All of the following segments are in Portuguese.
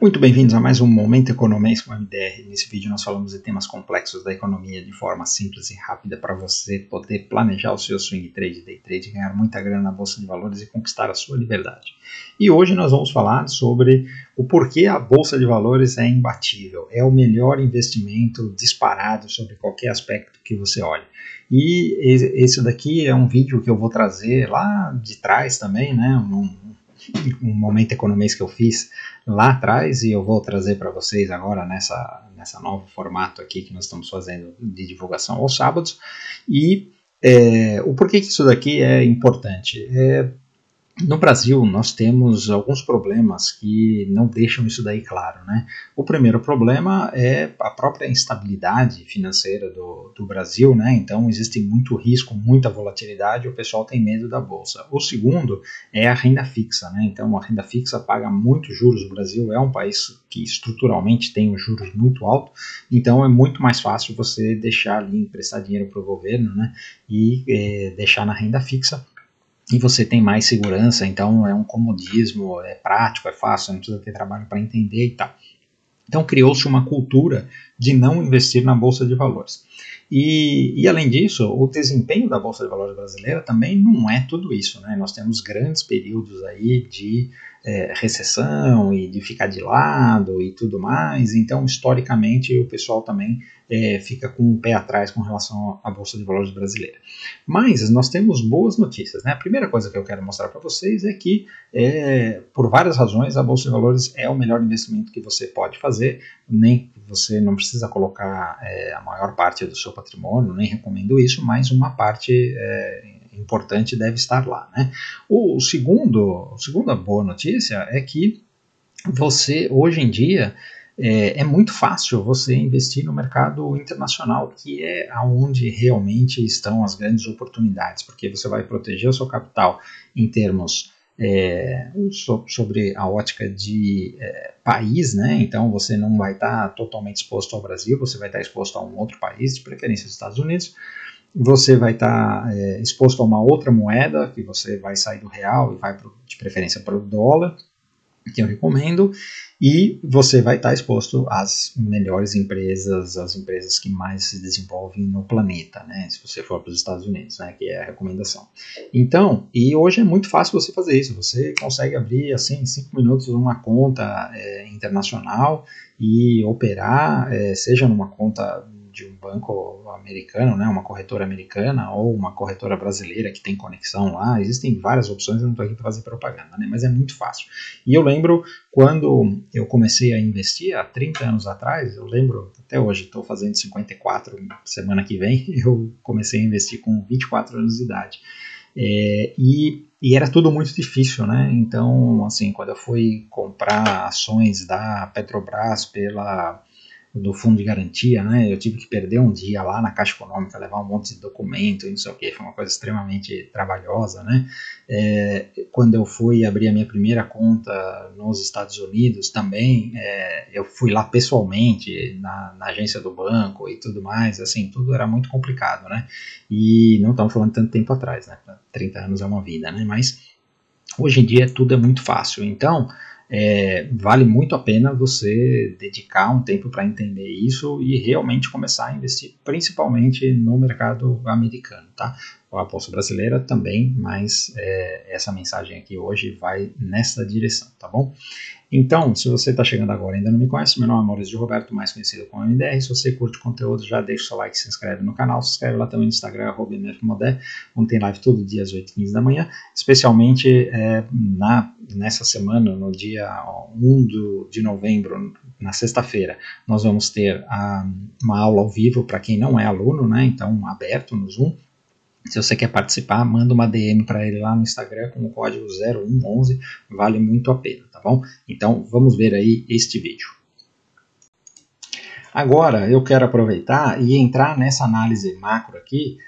Muito bem-vindos a mais um Momento Economês com o MDR. Nesse vídeo nós falamos de temas complexos da economia de forma simples e rápida para você poder planejar o seu swing trade, day trade, ganhar muita grana na Bolsa de Valores e conquistar a sua liberdade. E hoje nós vamos falar sobre o porquê a Bolsa de Valores é imbatível, é o melhor investimento disparado sobre qualquer aspecto que você olhe. E esse daqui é um vídeo que eu vou trazer lá de trás também, né? Um Momento Economês que eu fiz lá atrás e eu vou trazer para vocês agora nessa novo formato aqui que nós estamos fazendo de divulgação aos sábados. E o porquê que isso daqui é importante? No Brasil, nós temos alguns problemas que não deixam isso daí claro, né? O primeiro problema é a própria instabilidade financeira do Brasil, né? Então, existe muito risco, muita volatilidade, o pessoal tem medo da Bolsa. O segundo é a renda fixa, né? Então, a renda fixa paga muitos juros. O Brasil é um país que estruturalmente tem os juros muito altos, então é muito mais fácil você deixar ali, emprestar dinheiro para o governo, né? E deixar na renda fixa. E você tem mais segurança, então é um comodismo, é prático, é fácil, não precisa ter trabalho para entender e tal. Então criou-se uma cultura de não investir na Bolsa de Valores. E além disso, o desempenho da Bolsa de Valores brasileira também não é tudo isso, né? Nós temos grandes períodos aí de recessão e de ficar de lado e tudo mais, então historicamente o pessoal também fica com o pé atrás com relação à Bolsa de Valores brasileira. Mas nós temos boas notícias, né? A primeira coisa que eu quero mostrar para vocês é que, por várias razões, a Bolsa de Valores é o melhor investimento que você pode fazer, nem você não precisa colocar a maior parte do seu patrimônio, nem recomendo isso, mas uma parte importante deve estar lá, né? A segunda boa notícia é que você, hoje em dia, é muito fácil você investir no mercado internacional, que é onde realmente estão as grandes oportunidades, porque você vai proteger o seu capital em termos sobre a ótica de país, né? Então você não vai estar totalmente exposto ao Brasil, você vai estar exposto a um outro país, de preferência os Estados Unidos. Você vai estar exposto a uma outra moeda, que você vai sair do real e vai de preferência para o dólar, que eu recomendo, e você vai estar exposto às melhores empresas, as empresas que mais se desenvolvem no planeta, né? Se você for para os Estados Unidos, né? Que é a recomendação. Então, e hoje é muito fácil você fazer isso, você consegue abrir assim em 5 minutos uma conta internacional e operar, seja numa conta de um banco americano, né, uma corretora americana ou uma corretora brasileira que tem conexão lá. Existem várias opções, eu não estou aqui para fazer propaganda, né, mas é muito fácil. E eu lembro quando eu comecei a investir há 30 anos atrás, eu lembro até hoje, estou fazendo 54 semana que vem, eu comecei a investir com 24 anos de idade. E era tudo muito difícil, né? Então, assim, quando eu fui comprar ações da Petrobras do fundo de garantia, né? Eu tive que perder um dia lá na Caixa Econômica, levar um monte de documento e não sei o que, foi uma coisa extremamente trabalhosa, né? Quando eu fui abrir a minha primeira conta nos Estados Unidos também, eu fui lá pessoalmente na agência do banco e tudo mais, assim, tudo era muito complicado, né? E não estamos falando tanto tempo atrás, né? 30 anos é uma vida, né? Mas hoje em dia tudo é muito fácil, então vale muito a pena você dedicar um tempo para entender isso e realmente começar a investir principalmente no mercado americano, tá? A Bolsa Brasileira também, mas essa mensagem aqui hoje vai nessa direção, tá bom? Então, se você está chegando agora e ainda não me conhece, meu nome é Maurício de Roberto, mais conhecido como MDR. Se você curte o conteúdo, já deixa o seu like, se inscreve no canal, se inscreve lá também no Instagram, @mfmodé, onde tem live todo dia às 8h15 da manhã, especialmente nessa semana, no dia 1 de novembro, na sexta-feira, nós vamos ter uma aula ao vivo para quem não é aluno, né? Então, aberto no Zoom. Se você quer participar, manda uma DM para ele lá no Instagram com o código 0111, vale muito a pena, tá bom? Então vamos ver aí este vídeo. Agora eu quero aproveitar e entrar nessa análise macro aqui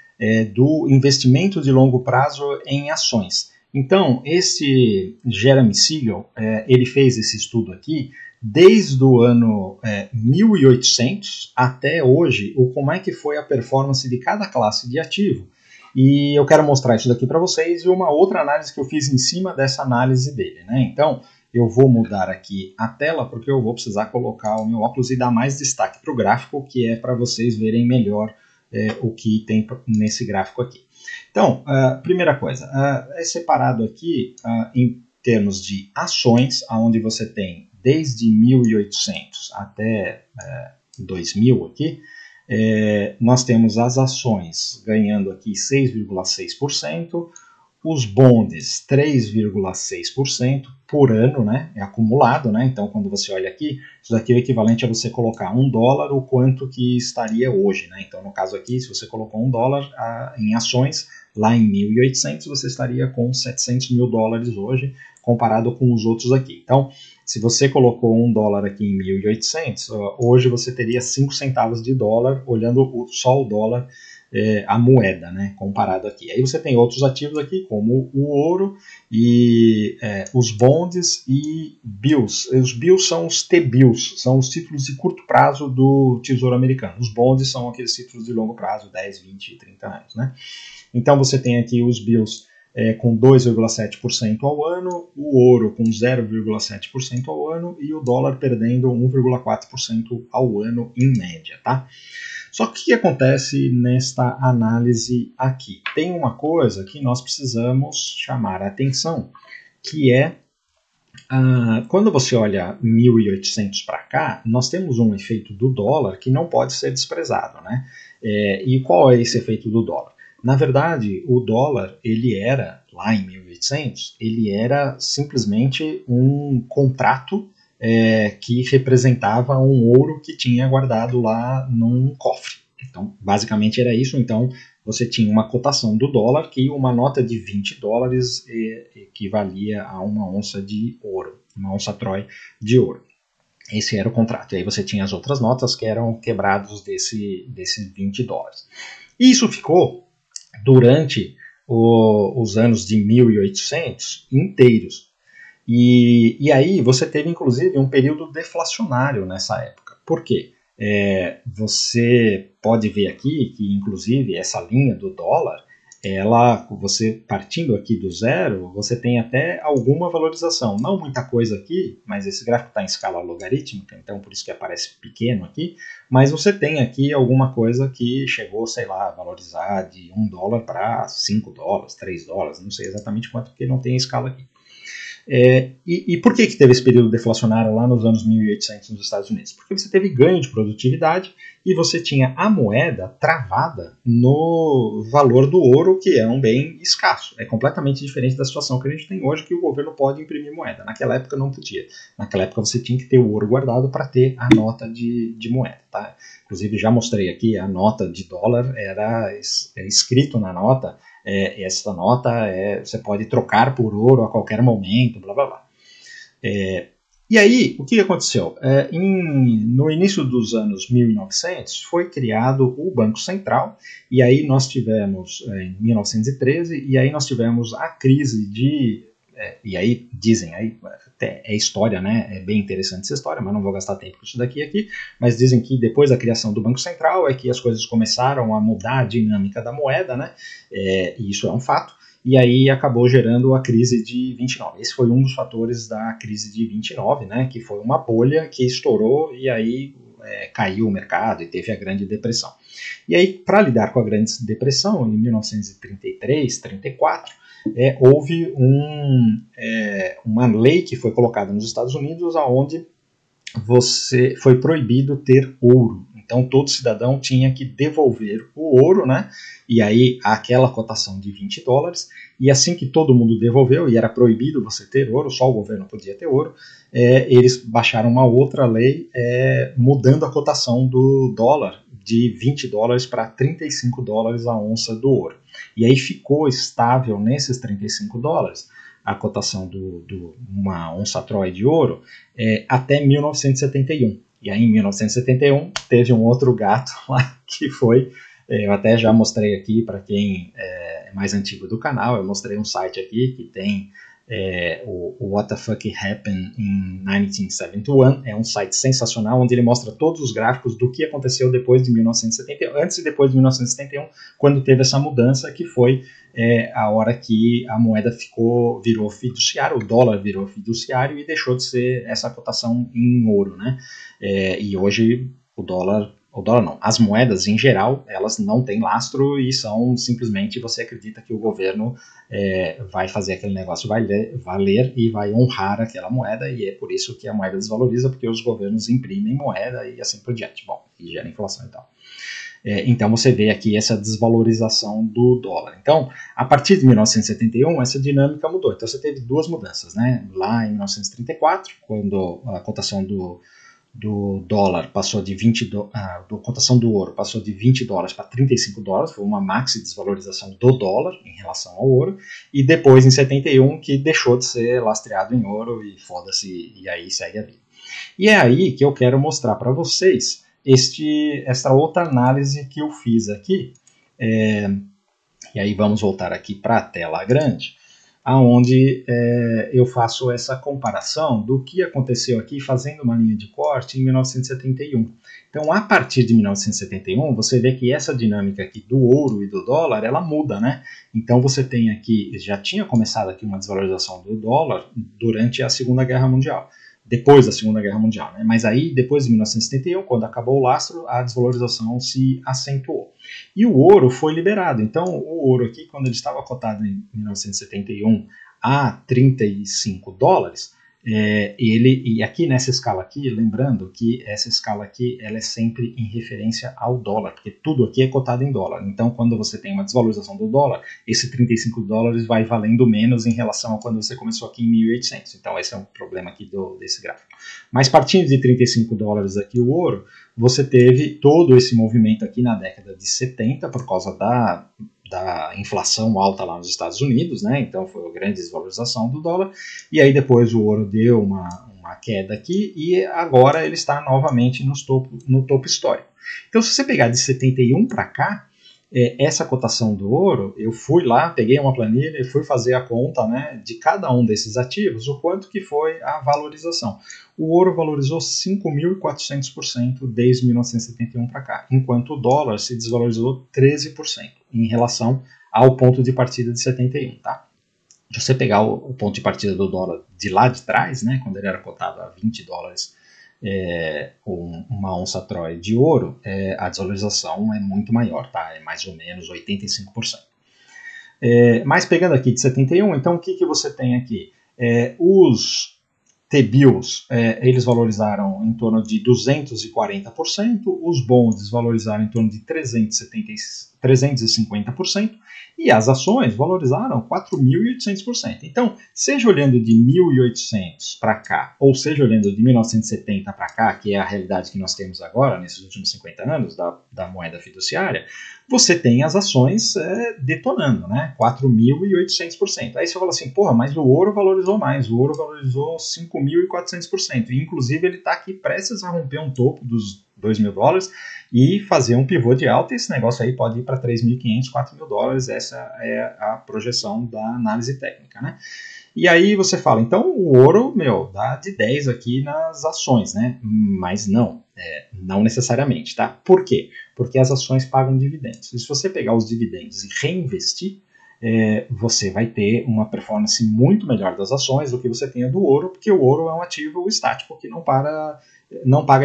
do investimento de longo prazo em ações. Então esse Jeremy Siegel, ele fez esse estudo aqui desde o ano 1800 até hoje, como é que foi a performance de cada classe de ativo. E eu quero mostrar isso daqui para vocês e uma outra análise que eu fiz em cima dessa análise dele, né? Então, eu vou mudar aqui a tela porque eu vou precisar colocar o meu óculos e dar mais destaque para o gráfico, que é para vocês verem melhor o que tem nesse gráfico aqui. Então, primeira coisa, é separado aqui em termos de ações, onde você tem desde 1800 até 2000 aqui, nós temos as ações ganhando aqui 6,6%, os bonds 3,6% por ano, né? É acumulado, né? Então, quando você olha aqui, isso daqui é o equivalente a você colocar $1, o quanto que estaria hoje, né? Então, no caso aqui, se você colocou $1 em ações, lá em 1800 você estaria com $700 mil hoje, comparado com os outros aqui. Então, se você colocou $1 aqui em 1800, hoje você teria 5 centavos de dólar, olhando só o dólar, a moeda, né, comparado aqui. Aí você tem outros ativos aqui, como o ouro e os bonds e bills. Os bills são os T-bills, são os títulos de curto prazo do Tesouro Americano. Os bonds são aqueles títulos de longo prazo, 10, 20, 30 anos, né? Então você tem aqui os bills com 2,7% ao ano, o ouro com 0,7% ao ano e o dólar perdendo 1,4% ao ano em média, tá? Só que o que acontece nesta análise aqui? Tem uma coisa que nós precisamos chamar a atenção, que é quando você olha 1800 para cá, nós temos um efeito do dólar que não pode ser desprezado, né? E qual é esse efeito do dólar? Na verdade, o dólar, ele era, lá em 1800, ele era simplesmente um contrato que representava um ouro que tinha guardado lá num cofre. Então, basicamente era isso. Então, você tinha uma cotação do dólar que uma nota de $20 equivalia a uma onça de ouro, uma onça Troy de ouro. Esse era o contrato. E aí você tinha as outras notas que eram quebrados desses $20. E isso ficou durante os anos de 1800 inteiros. E aí você teve, inclusive, um período deflacionário nessa época. Por quê? Você pode ver aqui que, inclusive, essa linha do dólar, você partindo aqui do zero, você tem até alguma valorização. Não muita coisa aqui, mas esse gráfico está em escala logarítmica, então por isso que aparece pequeno aqui, mas você tem aqui alguma coisa que chegou, sei lá, a valorizar de $1 para $5, $3, não sei exatamente quanto, porque não tem escala aqui. E por que teve esse período deflacionário lá nos anos 1800 nos Estados Unidos? Porque você teve ganho de produtividade e você tinha a moeda travada no valor do ouro, que é um bem escasso. É completamente diferente da situação que a gente tem hoje, que o governo pode imprimir moeda. Naquela época não podia. Naquela época você tinha que ter o ouro guardado para ter a nota de moeda. Tá? Inclusive já mostrei aqui, a nota de dólar era escrito na nota, essa nota você pode trocar por ouro a qualquer momento, blá blá blá. E aí, o que aconteceu? No início dos anos 1900, foi criado o Banco Central, e aí nós tivemos, em 1913, e aí nós tivemos a crise e aí dizem, aí é história, né? É bem interessante essa história, mas não vou gastar tempo com isso daqui aqui, mas dizem que depois da criação do Banco Central é que as coisas começaram a mudar a dinâmica da moeda, né? E isso é um fato, e aí acabou gerando a crise de 29. Esse foi um dos fatores da crise de 29, né? Que foi uma bolha que estourou e aí caiu o mercado e teve a Grande Depressão. E aí, para lidar com a Grande Depressão, em 1933, 34, houve uma lei que foi colocada nos Estados Unidos onde foi proibido ter ouro. Então todo cidadão tinha que devolver o ouro, né? E aí aquela cotação de $20, e assim que todo mundo devolveu, e era proibido você ter ouro, só o governo podia ter ouro, eles baixaram uma outra lei mudando a cotação do dólar de $20 para $35 a onça do ouro. E aí ficou estável nesses $35 a cotação de uma onça Troy de ouro até 1971. E aí em 1971 teve um outro gato lá que foi, eu até já mostrei aqui para quem é mais antigo do canal, eu mostrei um site aqui que tem o What the Fuck Happened in 1971, é um site sensacional onde ele mostra todos os gráficos do que aconteceu depois de 1971, antes e depois de 1971, quando teve essa mudança, que foi a hora que a moeda virou fiduciário, o dólar virou fiduciário e deixou de ser essa cotação em ouro, né? E hoje o dólar não, as moedas em geral, elas não têm lastro e são simplesmente, você acredita que o governo vai fazer aquele negócio valer e vai honrar aquela moeda, e é por isso que a moeda desvaloriza, porque os governos imprimem moeda e assim por diante. Bom, e gera inflação e tal. Então você vê aqui essa desvalorização do dólar. Então, a partir de 1971, essa dinâmica mudou. Então você teve duas mudanças, né? Lá em 1934, quando a cotação do dólar passou de a cotação do ouro passou de 20 dólares para 35 dólares, foi uma maxi desvalorização do dólar em relação ao ouro, e depois em 71 que deixou de ser lastreado em ouro e foda-se, e aí segue a vida. E é aí que eu quero mostrar para vocês essa outra análise que eu fiz aqui, e aí vamos voltar aqui para a tela grande, aonde eu faço essa comparação do que aconteceu aqui fazendo uma linha de corte em 1971. Então, a partir de 1971, você vê que essa dinâmica aqui do ouro e do dólar, ela muda, né? Então, você tem aqui, já tinha começado aqui uma desvalorização do dólar durante a Segunda Guerra Mundial, depois da Segunda Guerra Mundial, né? Mas aí, depois de 1971, quando acabou o lastro, a desvalorização se acentuou. E o ouro foi liberado. Então, o ouro aqui, quando ele estava cotado em 1971 a 35 dólares, e aqui nessa escala aqui, lembrando que essa escala aqui ela é sempre em referência ao dólar, porque tudo aqui é cotado em dólar. Então, quando você tem uma desvalorização do dólar, esse 35 dólares vai valendo menos em relação a quando você começou aqui em 1800. Então, esse é um problema aqui desse gráfico. Mas partindo de 35 dólares aqui o ouro, você teve todo esse movimento aqui na década de 70 por causa da inflação alta lá nos Estados Unidos, né? Então foi uma grande desvalorização do dólar, e aí depois o ouro deu uma queda aqui, e agora ele está novamente no topo histórico. Então, se você pegar de 71 para cá, essa cotação do ouro, eu fui lá, peguei uma planilha e fui fazer a conta, né, de cada um desses ativos, o quanto que foi a valorização. O ouro valorizou 5.400% desde 1971 para cá, enquanto o dólar se desvalorizou 13% em relação ao ponto de partida de 71, tá? Se você pegar o ponto de partida do dólar de lá de trás, né, quando ele era cotado a 20 dólares uma onça Troy de ouro, a desvalorização é muito maior, tá? É mais ou menos 85%. Mas pegando aqui de 71, então o que você tem aqui? Os T-bills, eles valorizaram em torno de 240%, os bonds desvalorizaram em torno de 350%, e as ações valorizaram 4.800%. Então, seja olhando de 1.800 para cá, ou seja olhando de 1970 para cá, que é a realidade que nós temos agora, nesses últimos 50 anos da moeda fiduciária, você tem as ações detonando, né? 4.800%. Aí você fala assim, porra, mas o ouro valorizou mais, o ouro valorizou 5.400%, e inclusive ele está aqui prestes a romper um topo dos 2.000 dólares e fazer um pivô de alta, e esse negócio aí pode ir para 3.500, 4.000 dólares, essa é a projeção da análise técnica, né? E aí você fala, então o ouro, dá de 10 aqui nas ações, né? Mas não, não necessariamente, tá? Por quê? Porque as ações pagam dividendos. E se você pegar os dividendos e reinvestir, você vai ter uma performance muito melhor das ações do que você tenha do ouro, porque o ouro é um ativo estático que não paga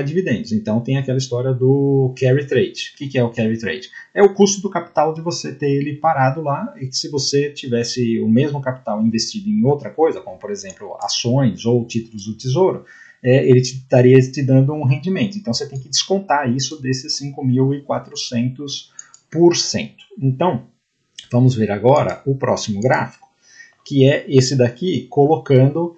dividendos. Então tem aquela história do carry trade. O que é o carry trade? É o custo do capital de você ter ele parado lá, e que se você tivesse o mesmo capital investido em outra coisa, como por exemplo ações ou títulos do tesouro, ele estaria te dando um rendimento. Então você tem que descontar isso desses 5.400%. Então, vamos ver agora o próximo gráfico, que é esse daqui, colocando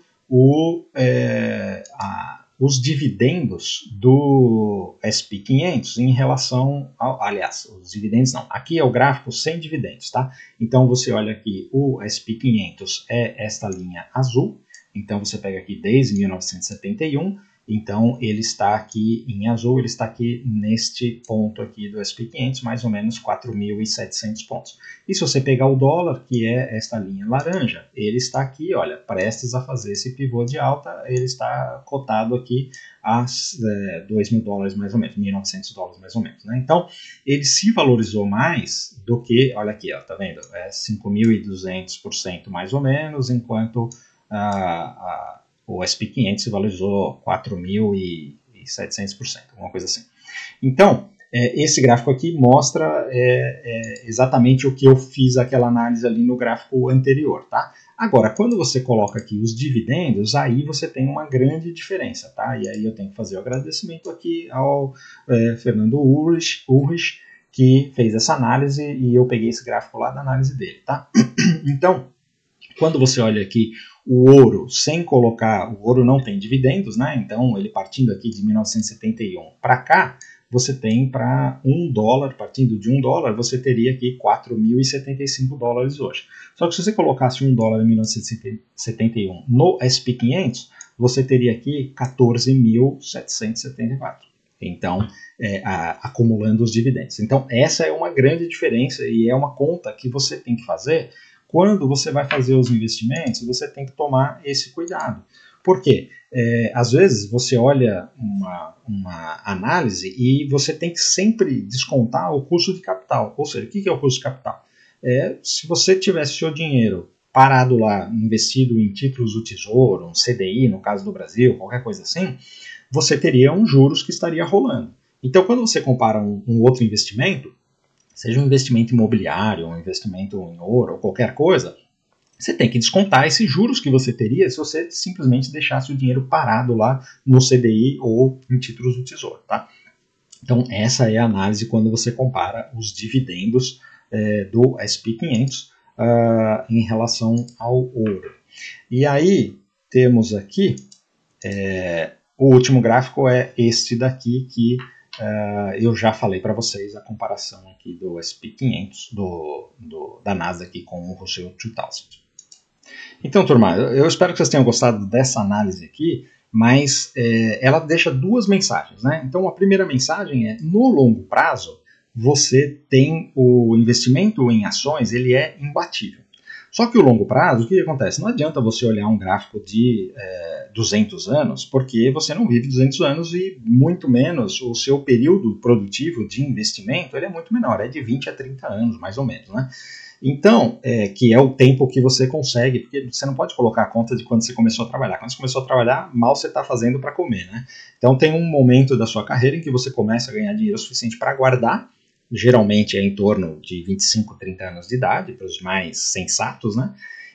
os dividendos do SP 500 em relação aliás, os dividendos não, aqui é o gráfico sem dividendos, tá? Então você olha aqui, o SP 500 é esta linha azul, então você pega aqui desde 1971, Então ele está aqui em azul, ele está aqui neste ponto aqui do S&P 500, mais ou menos 4.700 pontos. E se você pegar o dólar, que é esta linha laranja, ele está aqui, olha, prestes a fazer esse pivô de alta, ele está cotado aqui a $2.000 mais ou menos, $1.900 mais ou menos, né? Então ele se valorizou mais do que, olha aqui, ó, tá vendo? É 5.200% mais ou menos, enquanto o S&P 500 se valorizou 4.700%, alguma coisa assim. Então, esse gráfico aqui mostra exatamente o que eu fiz aquela análise ali no gráfico anterior, tá? Agora, quando você coloca aqui os dividendos, aí você tem uma grande diferença, tá? E aí eu tenho que fazer o agradecimento aqui ao Fernando Ulrich, que fez essa análise e eu peguei esse gráfico lá da análise dele, tá? Então, quando você olha aqui o ouro, sem colocar, o ouro não tem dividendos, né? Então, ele partindo aqui de 1971 para cá, você tem para $1, partindo de $1, você teria aqui $4.075 hoje. Só que se você colocasse $1 em 1971 no S&P 500, você teria aqui 14.774. Então, acumulando os dividendos. Então, essa é uma grande diferença e é uma conta que você tem que fazer. Quando você vai fazer os investimentos, você tem que tomar esse cuidado. Por quê? Às vezes você olha uma análise e você tem que sempre descontar o custo de capital. Ou seja, o que é o custo de capital? Se você tivesse seu dinheiro parado lá, investido em títulos do Tesouro, um CDI, no caso do Brasil, qualquer coisa assim, você teria uns juros que estaria rolando. Então, quando você compara um outro investimento, seja um investimento imobiliário, um investimento em ouro ou qualquer coisa, você tem que descontar esses juros que você teria se você simplesmente deixasse o dinheiro parado lá no CDI ou em títulos do Tesouro, tá? Então, essa é a análise quando você compara os dividendos do S&P 500 em relação ao ouro. E aí, temos aqui, o último gráfico é este daqui, que eu já falei para vocês a comparação aqui do S&P 500, da Nasdaq com o Russell 2000. Então, turma, eu espero que vocês tenham gostado dessa análise aqui, mas ela deixa duas mensagens, né? Então, a primeira mensagem é, no longo prazo, você tem o investimento em ações, ele é imbatível. Só que o longo prazo, o que acontece? Não adianta você olhar um gráfico de 200 anos, porque você não vive 200 anos e muito menos o seu período produtivo de investimento, ele é muito menor, é de 20 a 30 anos, mais ou menos, né? Então, que é o tempo que você consegue, porque você não pode colocar a conta de quando você começou a trabalhar. Quando você começou a trabalhar, mal você está fazendo para comer, né? Então, tem um momento da sua carreira em que você começa a ganhar dinheiro suficiente para guardar, geralmente é em torno de 25, 30 anos de idade, para os mais sensatos, né?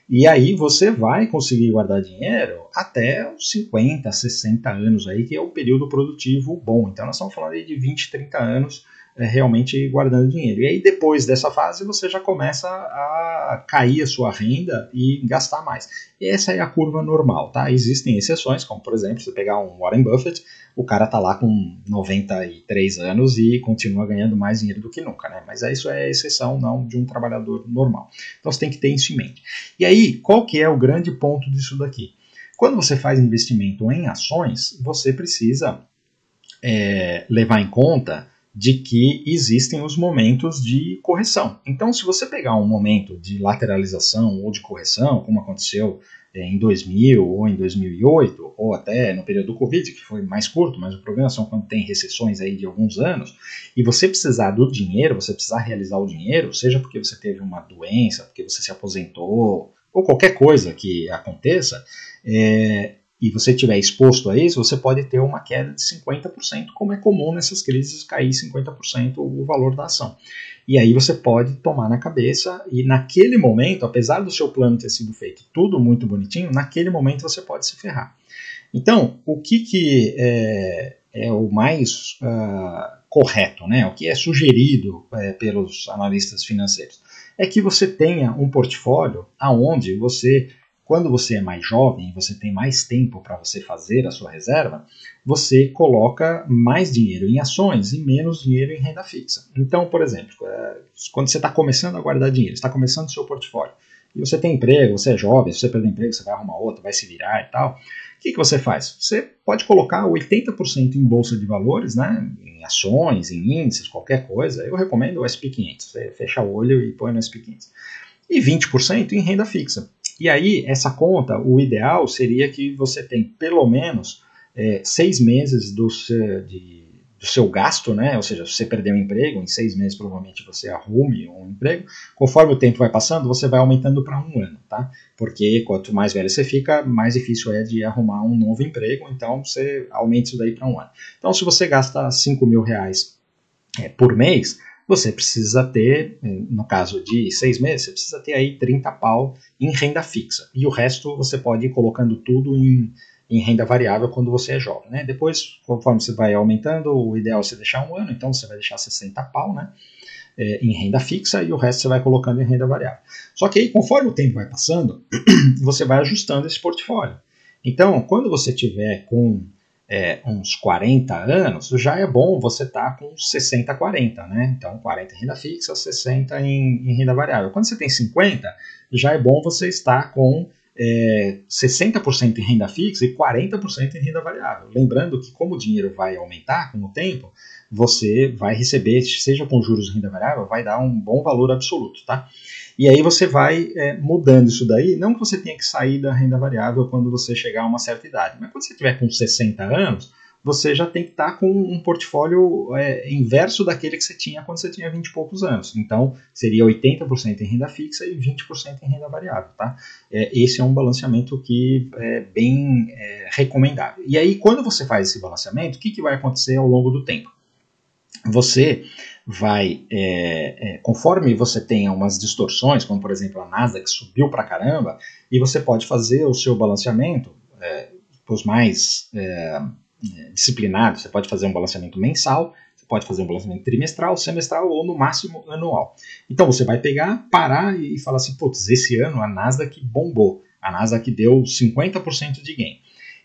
E aí você vai conseguir guardar dinheiro até os 50, 60 anos aí, que é o período produtivo bom. Então nós estamos falando aí de 20, 30 anos realmente guardando dinheiro. E aí depois dessa fase você já começa a cair a sua renda e gastar mais. Essa é a curva normal, tá? Existem exceções, como por exemplo, você pegar um Warren Buffett, o cara tá lá com 93 anos e continua ganhando mais dinheiro do que nunca, né? Mas isso é exceção, não de um trabalhador normal. Então você tem que ter isso em mente. E aí, qual que é o grande ponto disso daqui? Quando você faz investimento em ações, você precisa levar em conta de que existem os momentos de correção. Então, se você pegar um momento de lateralização ou de correção, como aconteceu em 2000 ou em 2008, ou até no período do Covid, que foi mais curto, mas o problema são quando tem recessões aí de alguns anos, e você precisar do dinheiro, você precisar realizar o dinheiro, seja porque você teve uma doença, porque você se aposentou, ou qualquer coisa que aconteça, e você estiver exposto a isso, você pode ter uma queda de 50%, como é comum nessas crises cair 50% o valor da ação. E aí você pode tomar na cabeça e naquele momento, apesar do seu plano ter sido feito tudo muito bonitinho, naquele momento você pode se ferrar. Então, o que é o mais correto, né? O que é sugerido pelos analistas financeiros? É que você tenha um portfólio aonde você, quando você é mais jovem, você tem mais tempo para você fazer a sua reserva, você coloca mais dinheiro em ações e menos dinheiro em renda fixa. Então, por exemplo, quando você está começando a guardar dinheiro, está começando o seu portfólio, e você tem emprego, você é jovem, se você perder emprego, você vai arrumar outro, vai se virar e tal, o que você faz? Você pode colocar 80% em bolsa de valores, né, em ações, em índices, qualquer coisa. Eu recomendo o SP500. Você fecha o olho e põe no SP500. E 20% em renda fixa. E aí, essa conta, o ideal seria que você tenha pelo menos 6 meses do seu gasto, né? Ou seja, se você perder um emprego, em 6 meses provavelmente você arrume um emprego. Conforme o tempo vai passando, você vai aumentando para um ano, tá? Porque quanto mais velho você fica, mais difícil é de arrumar um novo emprego, então você aumenta isso daí para um ano. Então, se você gasta 5 mil reais por mês, você precisa ter, no caso de 6 meses, você precisa ter aí 30 pau em renda fixa. E o resto você pode ir colocando tudo em renda variável quando você é jovem, né? Depois, conforme você vai aumentando, o ideal é você deixar um ano, então você vai deixar 60 pau, né? Em renda fixa e o resto você vai colocando em renda variável. Só que aí, conforme o tempo vai passando, você vai ajustando esse portfólio. Então, quando você tiver com uns 40 anos, já é bom você estar com 60-40, né? Então, 40 em renda fixa, 60 em renda variável. Quando você tem 50, já é bom você estar com 60% em renda fixa e 40% em renda variável. Lembrando que como o dinheiro vai aumentar com o tempo, você vai receber, seja com juros em renda variável, vai dar um bom valor absoluto, tá? E aí você vai mudando isso daí, não que você tenha que sair da renda variável quando você chegar a uma certa idade, mas quando você tiver com 60 anos, você já tem que estar com um portfólio inverso daquele que você tinha quando você tinha 20 e poucos anos. Então, seria 80% em renda fixa e 20% em renda variável, tá? Esse é um balanceamento que é bem recomendável. E aí, quando você faz esse balanceamento, o que vai acontecer ao longo do tempo? Você vai, conforme você tenha umas distorções, como por exemplo a Nasdaq subiu pra caramba, e você pode fazer o seu balanceamento, os mais disciplinados, você pode fazer um balanceamento mensal, você pode fazer um balanceamento trimestral, semestral ou no máximo anual. Então você vai pegar, parar e falar assim, putz, esse ano a Nasdaq bombou, a Nasdaq deu 50% de gain.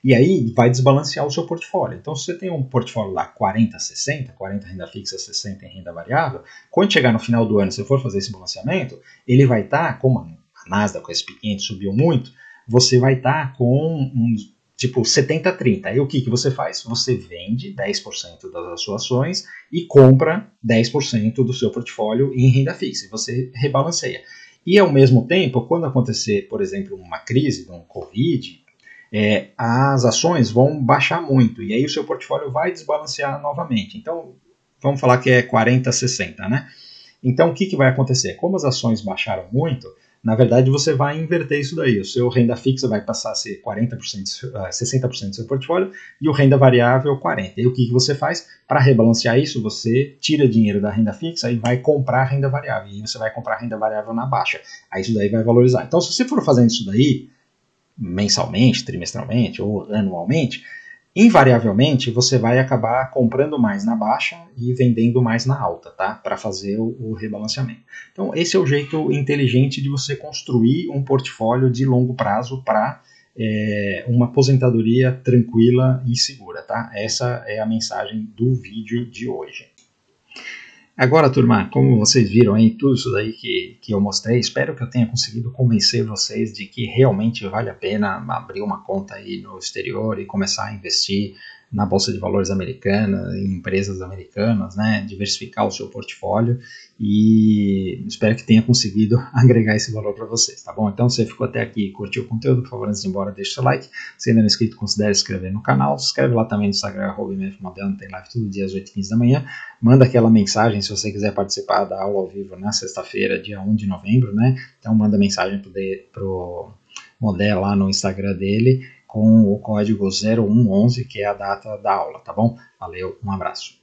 E aí vai desbalancear o seu portfólio. Então, se você tem um portfólio lá 40-60, 40 renda fixa, 60 em renda variável, quando chegar no final do ano, se você for fazer esse balanceamento, ele vai estar, como a Nasdaq, o SP500 subiu muito, você vai estar com tipo 70-30. Aí o que você faz? Você vende 10% das suas ações e compra 10% do seu portfólio em renda fixa. E você rebalanceia. E ao mesmo tempo, quando acontecer, por exemplo, uma crise, um Covid, as ações vão baixar muito, e aí o seu portfólio vai desbalancear novamente. Então, vamos falar que é 40-60, né? Então, o que vai acontecer? Como as ações baixaram muito, na verdade você vai inverter isso daí. O seu renda fixa vai passar a ser 60% do seu portfólio e o renda variável 40%. E o que você faz? Para rebalancear isso, você tira dinheiro da renda fixa e vai comprar renda variável. E você vai comprar renda variável na baixa. Aí isso daí vai valorizar. Então, se você for fazendo isso daí, mensalmente, trimestralmente ou anualmente, invariavelmente você vai acabar comprando mais na baixa e vendendo mais na alta, tá? Para fazer o rebalanceamento. Então, esse é o jeito inteligente de você construir um portfólio de longo prazo para uma aposentadoria tranquila e segura, tá? Essa é a mensagem do vídeo de hoje. Agora, turma, como vocês viram aí, tudo isso daí que eu mostrei, espero que eu tenha conseguido convencer vocês de que realmente vale a pena abrir uma conta aí no exterior e começar a investir na Bolsa de Valores americana, em empresas americanas, né, diversificar o seu portfólio e espero que tenha conseguido agregar esse valor para vocês, tá bom? Então, se você ficou até aqui e curtiu o conteúdo, por favor, antes de ir embora, deixe seu like. Se ainda não é inscrito, considere se inscrever no canal. Se inscreve lá também no Instagram, @mfmodelno, tem live todo dia às 8h15 da manhã. Manda aquela mensagem se você quiser participar da aula ao vivo na sexta-feira, dia 1 de novembro, né? Então, manda mensagem pro Model lá no Instagram dele com o código 0111, que é a data da aula, tá bom? Valeu, um abraço.